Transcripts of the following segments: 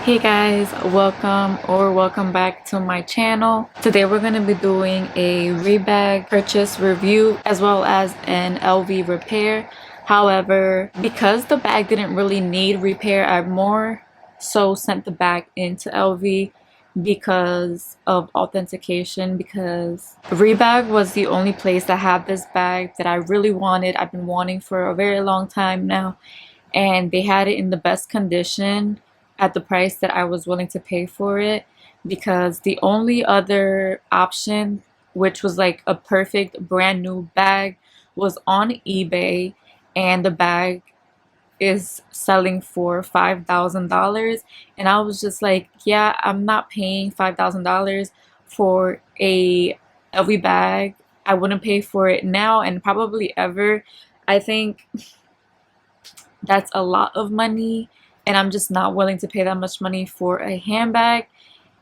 Hey guys, welcome back to my channel. Today we're going to be doing a Rebag purchase review as well as an LV repair. However, because the bag didn't really need repair, I more so sent the bag into LV because of authentication, because Rebag was the only place that had this bag that I really wanted. I've been wanting for a very long time now, and they had it in the best condition at the price that I was willing to pay for it, because the only other option, which was like a perfect brand new bag, was on eBay, and the bag is selling for $5,000. And I was just like, yeah, I'm not paying $5,000 for a LV bag. I wouldn't pay for it now and probably ever. I think that's a lot of money, and I'm just not willing to pay that much money for a handbag.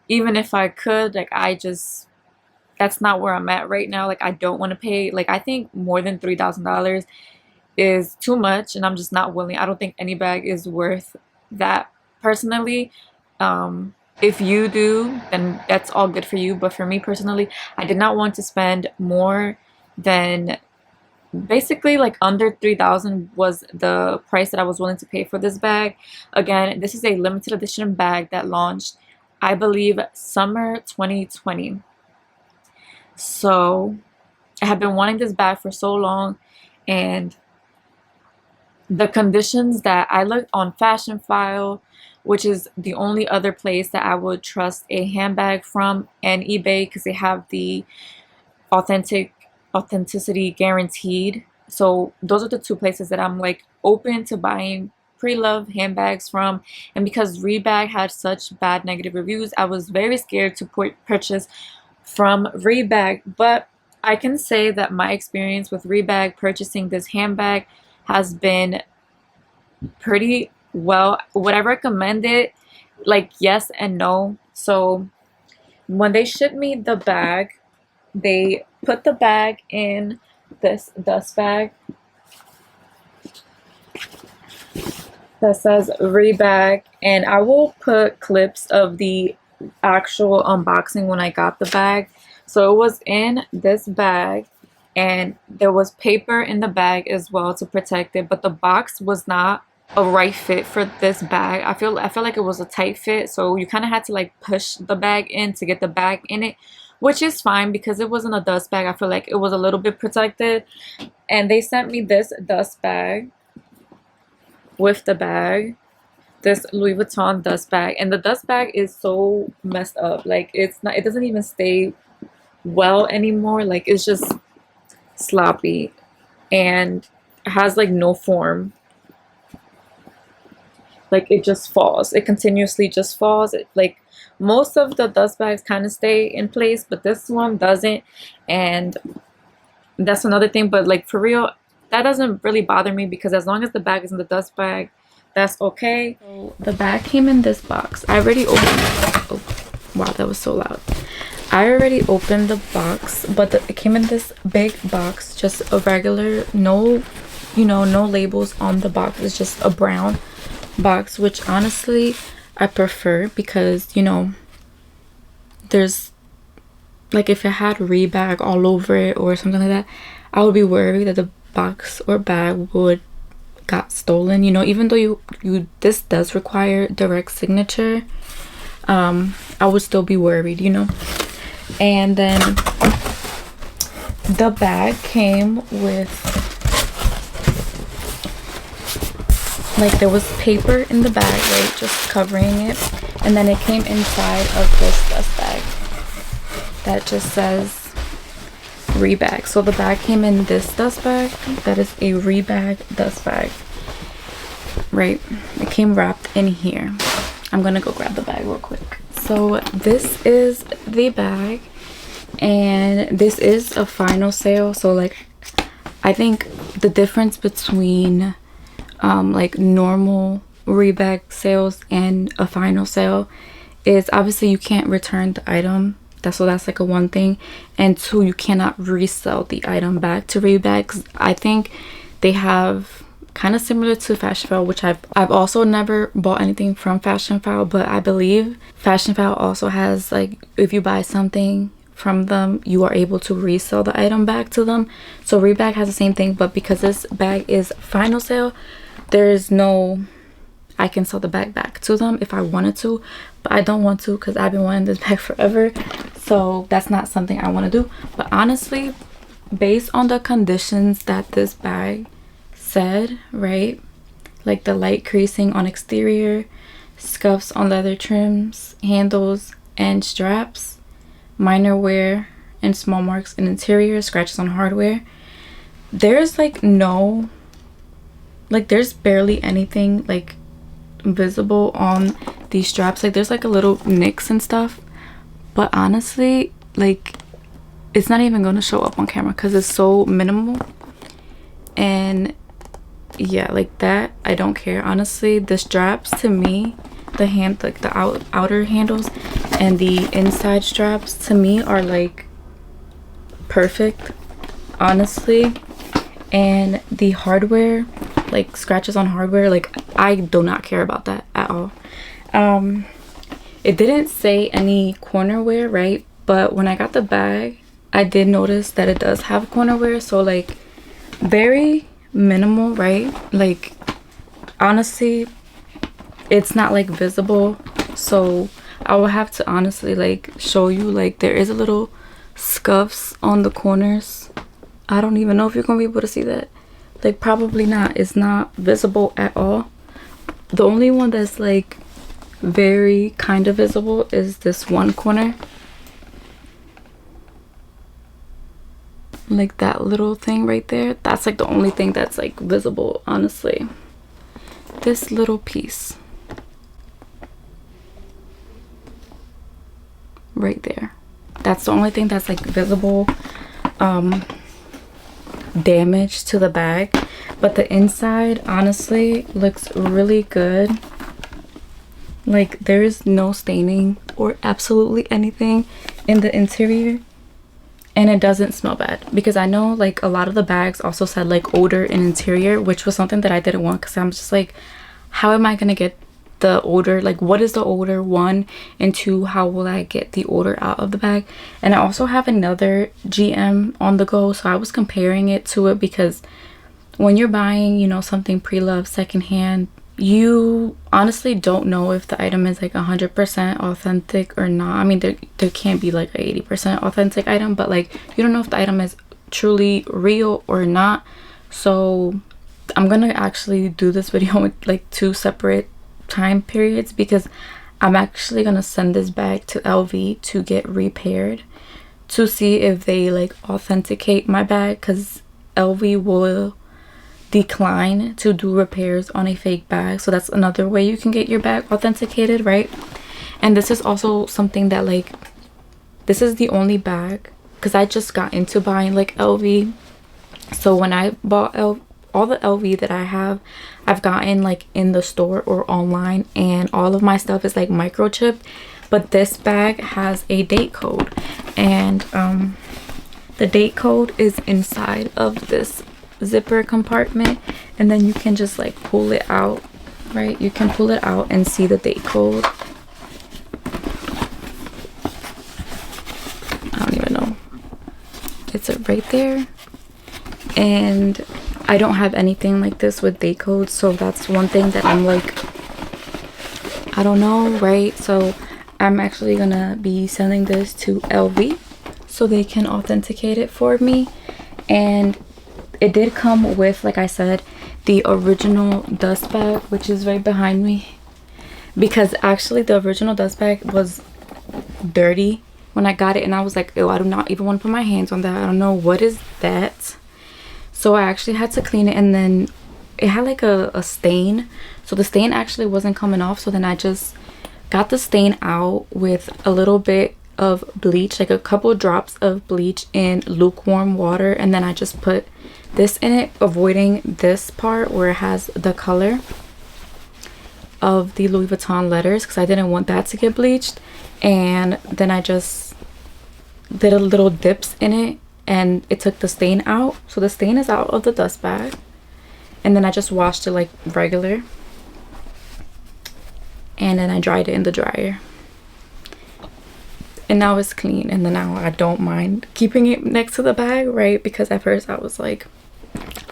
Even if I could, like, that's not where I'm at right now. Like, I don't want to pay, like, I think more than $3,000 is too much, and I'm just not willing. I don't think any bag is worth that personally. If you do, then that's all good for you, but for me personally, I did not want to spend more than, basically, like, under 3,000 was the price that I was willing to pay for this bag. Again, this is a limited edition bag that launched, I believe, summer 2020. So I have been wanting this bag for so long, and the conditions that I looked on Fashion File, which is the only other place that I would trust a handbag from, and eBay, because they have the authenticity guaranteed. So those are the two places that I'm like open to buying pre-loved handbags from. And because Rebag had such bad negative reviews, I was very scared to purchase from Rebag. But I can say that my experience with Rebag purchasing this handbag has been pretty well. Would I recommend it? Like, yes and no. So when they shipped me the bag, they put the bag in this dust bag that says Rebag, and I will put clips of the actual unboxing when I got the bag. So it was in this bag, and there was paper in the bag as well to protect it, but the box was not a right fit for this bag. I feel like it was a tight fit, so you kind of had to like push the bag in to get the bag in it, which is fine because it wasn't a dust bag. I feel like it was a little bit protected. And they sent me this dust bag with the bag, this Louis Vuitton dust bag, and the dust bag is so messed up. Like, it doesn't even stay well anymore. Like, it's just sloppy and has like no form. Like, it just falls. It continuously just falls. Like, most of the dust bags kind of stay in place, but this one doesn't. And that's another thing. But like, for real, that doesn't really bother me, because as long as the bag is in the dust bag, that's okay. So the bag came in this box. I already opened it. Oh, wow, that was so loud. I already opened the box, but it came in this big box, just a regular, no labels on the box. It's just a brown box, which honestly I prefer, because there's like, if it had Rebag all over it or something like that, I would be worried that the box or bag would got stolen. Even though this does require direct signature, I would still be worried. And then the bag came with, like, there was paper in the bag, right, just covering it, and then it came inside of this dust bag that just says Rebag. So the bag came in this dust bag. That is a Rebag dust bag, right? It came wrapped in here. I'm gonna go grab the bag real quick. So this is the bag, and this is a final sale. So like, I think the difference between like normal Rebag sales and a final sale is, obviously you can't return the item. That's like a one thing, and two, you cannot resell the item back to Rebag. I think they have kind of similar to Fashion File, which I've also never bought anything from Fashion File, but I believe Fashion File also has, like, if you buy something from them, you are able to resell the item back to them. So Rebag has the same thing, but because this bag is final sale, there's no, I can sell the bag back to them if I wanted to, but I don't want to because I've been wanting this bag forever, so that's not something I want to do. But honestly, based on the conditions that this bag said, right, like the light creasing on exterior, scuffs on leather trims, handles and straps, minor wear and small marks in interior, scratches on hardware, there's like no, like there's barely anything like visible on these straps. Like there's like a little nicks and stuff, but honestly, like it's not even going to show up on camera because it's so minimal. And yeah, like that, I don't care. Honestly, the straps to me, the hand, like the outer handles and the inside straps to me are like perfect, honestly. And the hardware, like scratches on hardware, like I do not care about that at all. It didn't say any corner wear, right? But when I got the bag, I did notice that it does have corner wear, so like very minimal, right? Like honestly, it's not like visible, so I will have to honestly like show you, like there is a little scuffs on the corners. I don't even know if you're gonna be able to see that. Like probably not. It's not visible at all. The only one that's like very kind of visible is this one corner, like that little thing right there. That's like the only thing that's like visible, honestly. This little piece right there, that's the only thing that's like visible damage to the bag. But the inside honestly looks really good. Like there's no staining or absolutely anything in the interior, and it doesn't smell bad, because I know like a lot of the bags also said like odor in interior, which was something that I didn't want, because I'm just like, how am I gonna get the odor? Like what is the odor, one, and two, how will I get the odor out of the bag? And I also have another GM on the go, so I was comparing it to it, because when you're buying, you know, something pre-loved secondhand, you honestly don't know if the item is like 100% authentic or not. I mean, there can't be like a 80% authentic item, but like you don't know if the item is truly real or not. So I'm gonna actually do this video with like 2 separate time periods, because I'm actually gonna send this bag to LV to get repaired to see if they like authenticate my bag, because LV will decline to do repairs on a fake bag. So that's another way you can get your bag authenticated, right? And this is also something that like, this is the only bag, because I just got into buying like LV. So when I bought all the LV that I have, I've gotten like in the store or online, and all of my stuff is like microchip. But this bag has a date code, and the date code is inside of this zipper compartment, and then you can just like pull it out, right? You can pull it out and see the date code. I don't even know, it's right there. And I don't have anything like this with date codes, so that's one thing that I'm like, I don't know, right? So I'm actually gonna be sending this to LV so they can authenticate it for me. And it did come with, like I said, the original dust bag, which is right behind me, because actually the original dust bag was dirty when I got it, and I was like, ew, I do not even want to put my hands on that. I don't know what is that. So I actually had to clean it, and then it had like a stain, so the stain actually wasn't coming off. So then I just got the stain out with a little bit of bleach, like a couple drops of bleach in lukewarm water, and then I just put this in it, avoiding this part where it has the color of the Louis Vuitton letters, because I didn't want that to get bleached. And then I just did a little dips in it, and it took the stain out. So the stain is out of the dust bag, and then I just washed it like regular, and then I dried it in the dryer, and now it's clean. And then now I don't mind keeping it next to the bag, right? Because at first I was like,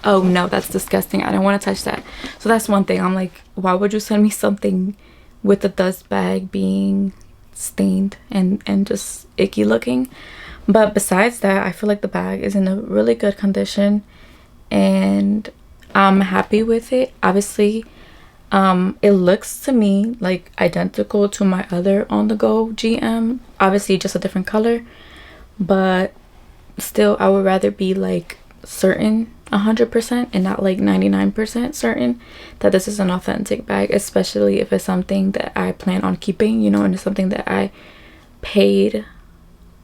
oh no, that's disgusting, I don't want to touch that. So that's one thing. I'm like, why would you send me something with the dust bag being stained and just icky looking? But besides that, I feel like the bag is in a really good condition and I'm happy with it. Obviously, it looks to me like identical to my other on the go GM, obviously just a different color, but still I would rather be like certain 100% and not like 99% certain that this is an authentic bag, especially if it's something that I plan on keeping, you know, and it's something that I paid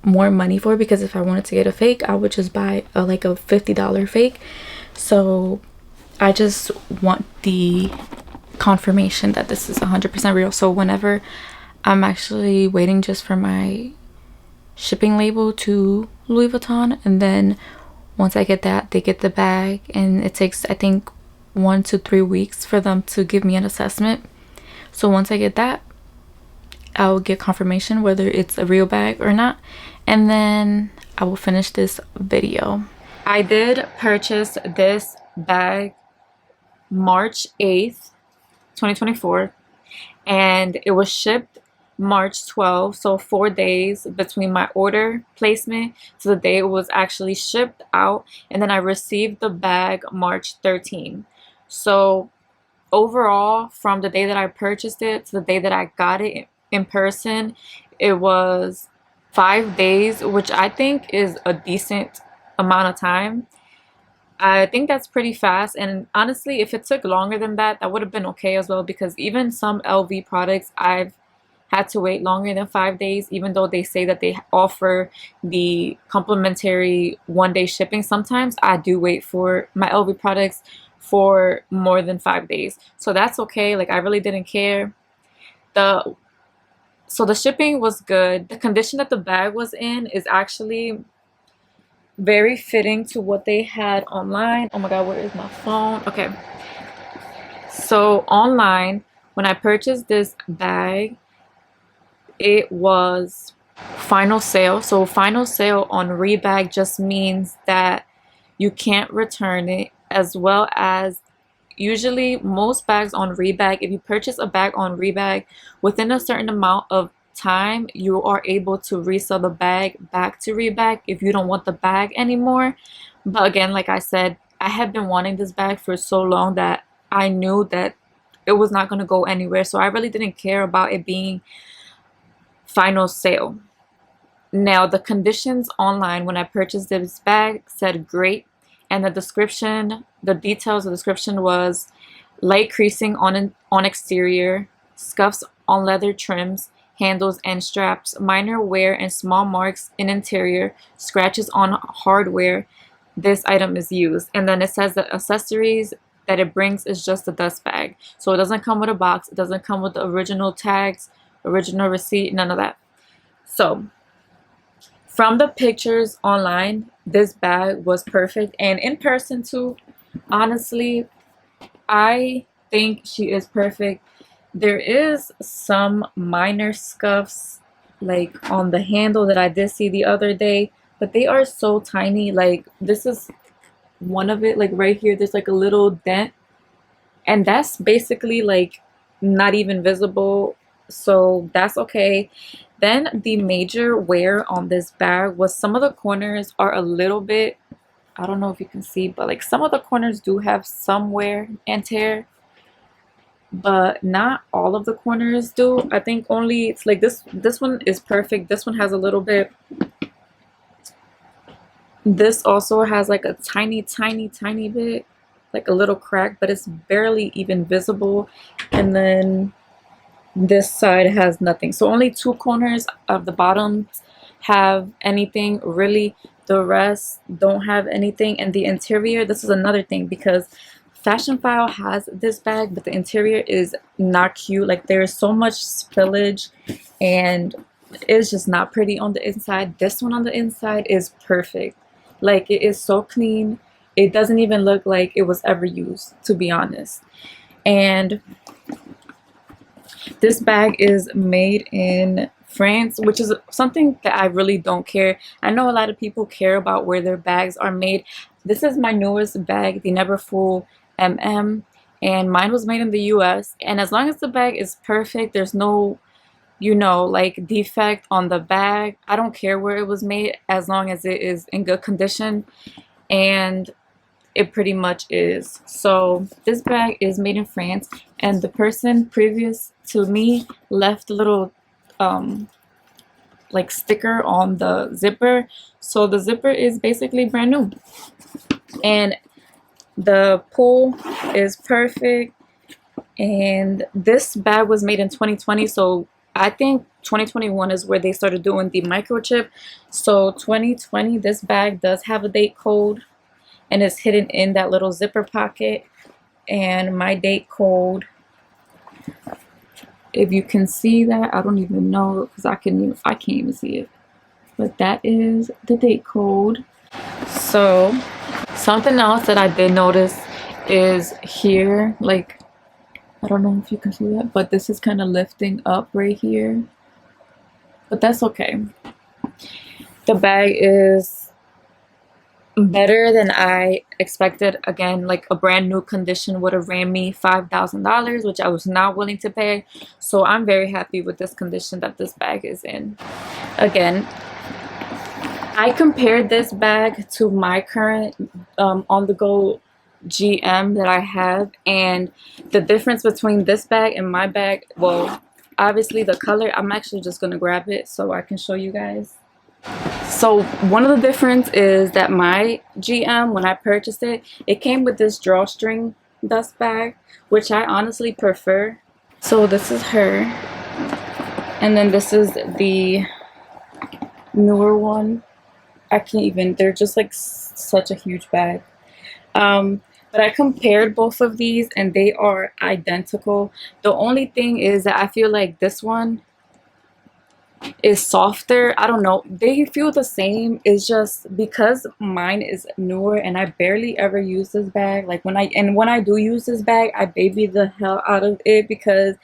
more money for. Because if I wanted to get a fake, I would just buy like a $50 fake. So I just want the confirmation that this is 100% real. So whenever I'm actually waiting just for my shipping label to Louis Vuitton, and then once I get that, they get the bag, and it takes I think 1 to 3 weeks for them to give me an assessment. So once I get that, I'll get confirmation whether it's a real bag or not, and then I will finish this video. I did purchase this bag March 8th 2024, and it was shipped March 12th, so 4 days between my order placement to the day it was actually shipped out, and then I received the bag March 13th. So overall, from the day that I purchased it to the day that I got it in person, it was 5 days, which I think is a decent amount of time. I think that's pretty fast, and honestly, if it took longer than that, that would have been okay as well, because even some LV products I've had to wait longer than 5 days, even though they say that they offer the complimentary 1-day shipping. Sometimes I do wait for my LV products for more than 5 days, so that's okay. Like, I really didn't care. So the shipping was good. The condition that the bag was in is actually very fitting to what they had online. Oh my god, where is my phone? Okay, so online, when I purchased this bag, it was final sale. So final sale on Rebag just means that you can't return it, as well as usually most bags on Rebag, if you purchase a bag on Rebag within a certain amount of time, you are able to resell the bag back to Rebag if you don't want the bag anymore. But again, like I said, I had been wanting this bag for so long that I knew that it was not going to go anywhere, so I really didn't care about it being final sale. Now, the conditions online when I purchased this bag said great, and the description, the details, the description was light creasing on exterior, scuffs on leather trims, handles and straps, minor wear and small marks in interior, scratches on hardware. This item is used. And then it says the accessories that it brings is just a dust bag. So it doesn't come with a box, it doesn't come with the original tags, original receipt, none of that. So from the pictures online, this bag was perfect, and in person too. Honestly, I think she is perfect. There is some minor scuffs like on the handle that I did see the other day, but they are so tiny. Like, this is one of it, like right here, there's like a little dent, and that's basically like not even visible, so that's okay. Then the major wear on this bag was some of the corners are a little bit, I don't know if you can see, but like some of the corners do have some wear and tear, but not all of the corners do. I think only, it's like this one is perfect. This one has a little bit. This also has like a tiny bit, like a little crack, but it's barely even visible. And then this side has nothing, so only 2 corners of the bottom have anything really, the rest don't have anything. And the interior, this is another thing, because Fashion File has this bag, but the interior is not cute. Like, there's so much spillage and it's just not pretty on the inside. This one on the inside is perfect. Like, it is so clean. it doesn't even look like it was ever used, to be honest. And this bag is made in France, which is something that I really don't care. I know a lot of people care about where their bags are made. This is my newest bag, the Neverfull MM, and mine was made in the US. And as long as the bag is perfect, there's no, you know, like defect on the bag, I don't care where it was made as long as it is in good condition. And it pretty much is. So this bag is made in France, and the person previous to me left a little like sticker on the zipper, so the zipper is basically brand new, and the pull is perfect. And this bag was made in 2020, so I think 2021 is where they started doing the microchip. So 2020, this bag does have a date code, and it's hidden in that little zipper pocket. And my date code, if you can see that, I don't even know, because I can't even see it, but that is the date code. So something else that I did notice is here, like, I don't know if you can see that, but this is kind of lifting up right here, but that's okay. The bag is better than I expected. Again, like a brand new condition would have ran me $5,000, which I was not willing to pay. So I'm very happy with this condition that this bag is in. Again, I compared this bag to my current on-the-go GM that I have, and the difference between this bag and my bag, well, obviously the color, I'm actually just gonna grab it so I can show you guys. So one of the difference is that my GM, when I purchased it, it came with this drawstring dust bag, which I honestly prefer. So this is her, and then this is the newer one. I can't even, they're just like such a huge bag. But I compared both of these and they are identical. The only thing is that I feel like this one is softer. I don't know, they feel the same. It's just because mine is newer and I barely ever use this bag. Like when I do use this bag, I baby the hell out of it because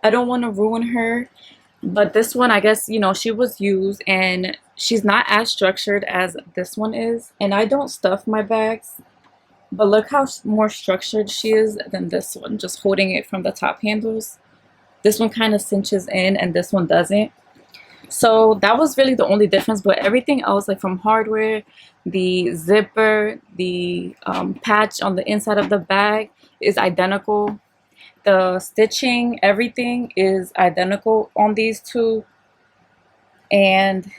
I don't want to ruin her. But this one, I guess, you know, she was used and she's not as structured as this one is. And I don't stuff my bags, but look how more structured she is than this one, just holding it from the top handles. This one kind of cinches in and this one doesn't. So that was really the only difference, but everything else, like from hardware, the zipper, the patch on the inside of the bag is identical. The stitching, everything is identical on these two. And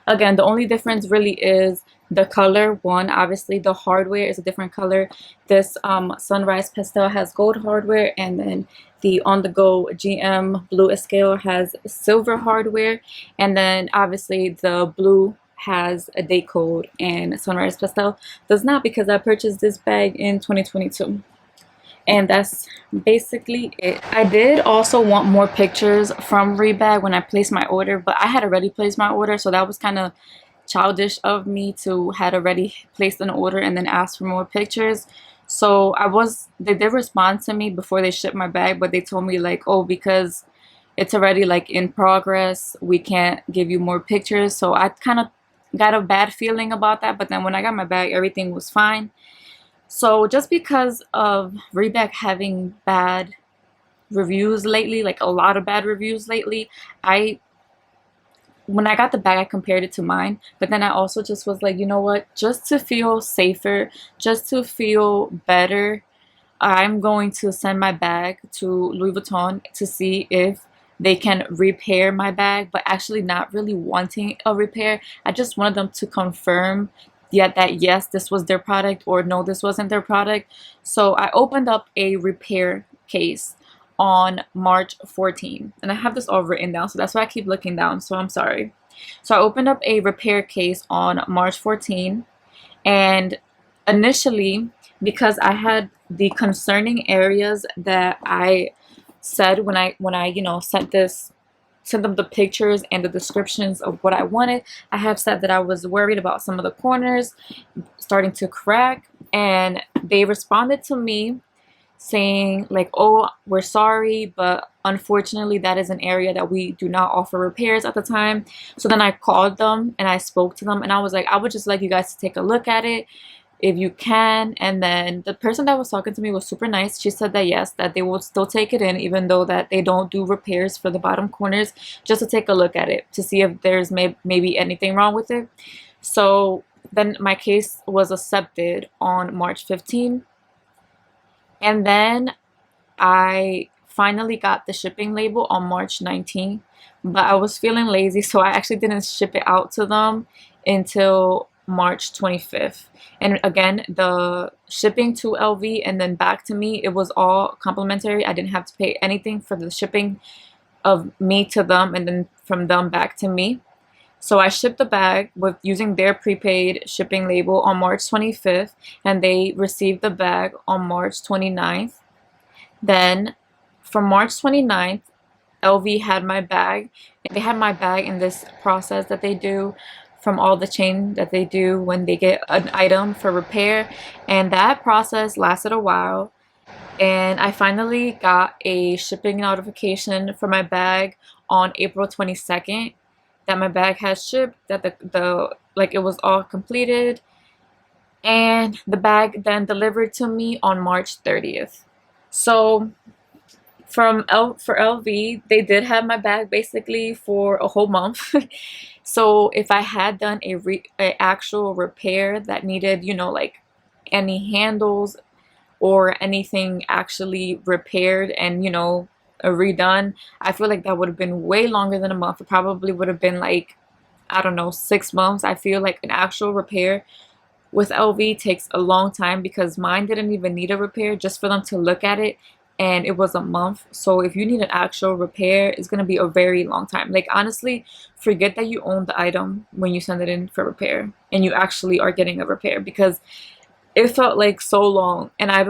again, the only difference really is the color. One, obviously the hardware is a different color. This Sunrise Pastel has gold hardware, and then the on-the-go GM Blue Escale has silver hardware, and then obviously the blue has a date code and Sunrise Pastel does not, because I purchased this bag in 2022. And that's basically it. I did also want more pictures from Rebag when I placed my order, but I had already placed my order, so that was kind of childish of me to had already placed an order and then ask for more pictures. So they did respond to me before they shipped my bag, but they told me like, oh, because it's already like in progress, we can't give you more pictures. So I kind of got a bad feeling about that, but then when I got my bag, everything was fine. So just because of Rebag having bad reviews lately, like a lot of bad reviews lately, when I got the bag, I compared it to mine, but then I also just was like, you know what, just to feel safer, just to feel better, I'm going to send my bag to Louis Vuitton to see if they can repair my bag, but actually not really wanting a repair. I just wanted them to confirm yet that yes, this was their product, or no, this wasn't their product. So I opened up a repair case on March 14th, and I have this all written down, so that's why I keep looking down, so I'm sorry. So I opened up a repair case on March 14th, and initially, because I had the concerning areas that I said when I you know sent them the pictures and the descriptions of what I wanted, I have said that I was worried about some of the corners starting to crack, and they responded to me saying like, oh, we're sorry, but unfortunately that is an area that we do not offer repairs at the time. So then I called them and I spoke to them, and I was like, I would just like you guys to take a look at it if you can. And then the person that was talking to me was super nice. She said that yes, that they will still take it in even though that they don't do repairs for the bottom corners, just to take a look at it to see if there's maybe anything wrong with it. So then my case was accepted on March 15th. And then I finally got the shipping label on March 19th, but I was feeling lazy, so I actually didn't ship it out to them until March 25th. And again, the shipping to LV and then back to me, it was all complimentary. I didn't have to pay anything for the shipping of me to them and then from them back to me. So I shipped the bag with using their prepaid shipping label on March 25th, and they received the bag on March 29th. Then from March 29th, LV had my bag. They had my bag in this process that they do from all the chain that they do when they get an item for repair, and that process lasted a while. And I finally got a shipping notification for my bag on April 22nd that my bag has shipped, that the like it was all completed, and the bag then delivered to me on March 30th. So for LV, they did have my bag basically for a whole month. So if I had done a actual repair that needed, you know, like any handles or anything actually repaired and, you know, redone, I feel like that would have been way longer than a month. It probably would have been like, I don't know, 6 months. I feel like an actual repair with LV takes a long time, because mine didn't even need a repair, just for them to look at it, and it was a month. So if you need an actual repair, it's going to be a very long time. Like, honestly, forget that you own the item when you send it in for repair and you actually are getting a repair, because it felt like so long. And I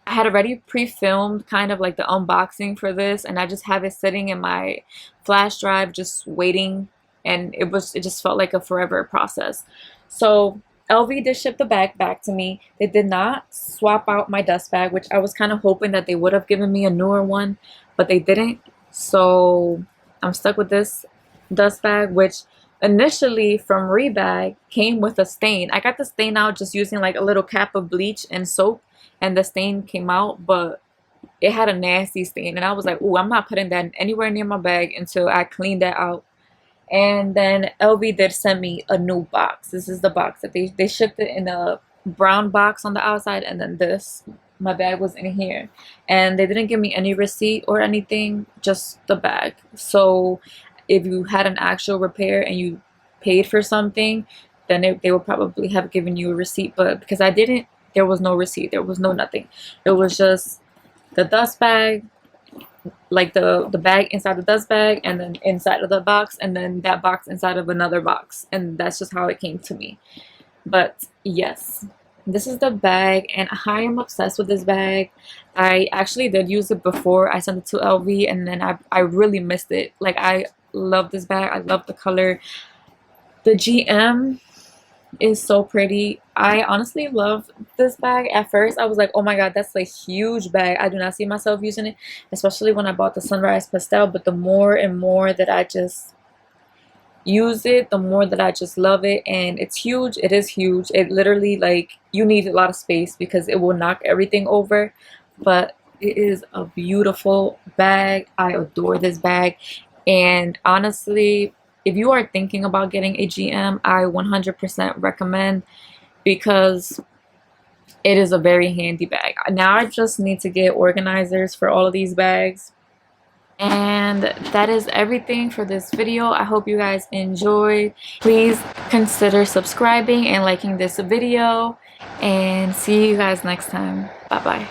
had already pre-filmed kind of like the unboxing for this, and I just have it sitting in my flash drive just waiting, and it just felt like a forever process. So LV did ship the bag back to me. They did not swap out my dust bag, which I was kind of hoping that they would have given me a newer one, but they didn't. So I'm stuck with this dust bag, which initially from Rebag came with a stain. I got the stain out just using like a little cap of bleach and soap, and the stain came out, but it had a nasty stain, and I was like, oh, I'm not putting that anywhere near my bag until I clean that out. And then LV did send me a new box. This is the box that they shipped it in a brown box on the outside, and then my bag was in here, and they didn't give me any receipt or anything, just the bag. So if you had an actual repair and you paid for something, then they would probably have given you a receipt. But because I didn't, there was no receipt, there was no nothing. It was just the dust bag, like the bag inside the dust bag, and then inside of the box, and then that box inside of another box, and that's just how it came to me. But yes, this is the bag, and I am obsessed with this bag. I actually did use it before I sent it to LV, and then I really missed it. Like, I love this bag. I love the color. The GM is so pretty. I honestly love this bag. At first I was like, oh my god, that's a huge bag. I do not see myself using it, especially when I bought the Sunrise Pastel. But the more and more that I just use it, the more that I just love it. And it's huge. It is huge. It literally, like, you need a lot of space because it will knock everything over. But it is a beautiful bag. I adore this bag. And honestly, if you are thinking about getting a GM, I 100% recommend, because it is a very handy bag. Now I just need to get organizers for all of these bags. And that is everything for this video. I hope you guys enjoyed. Please consider subscribing and liking this video, and see you guys next time. Bye bye.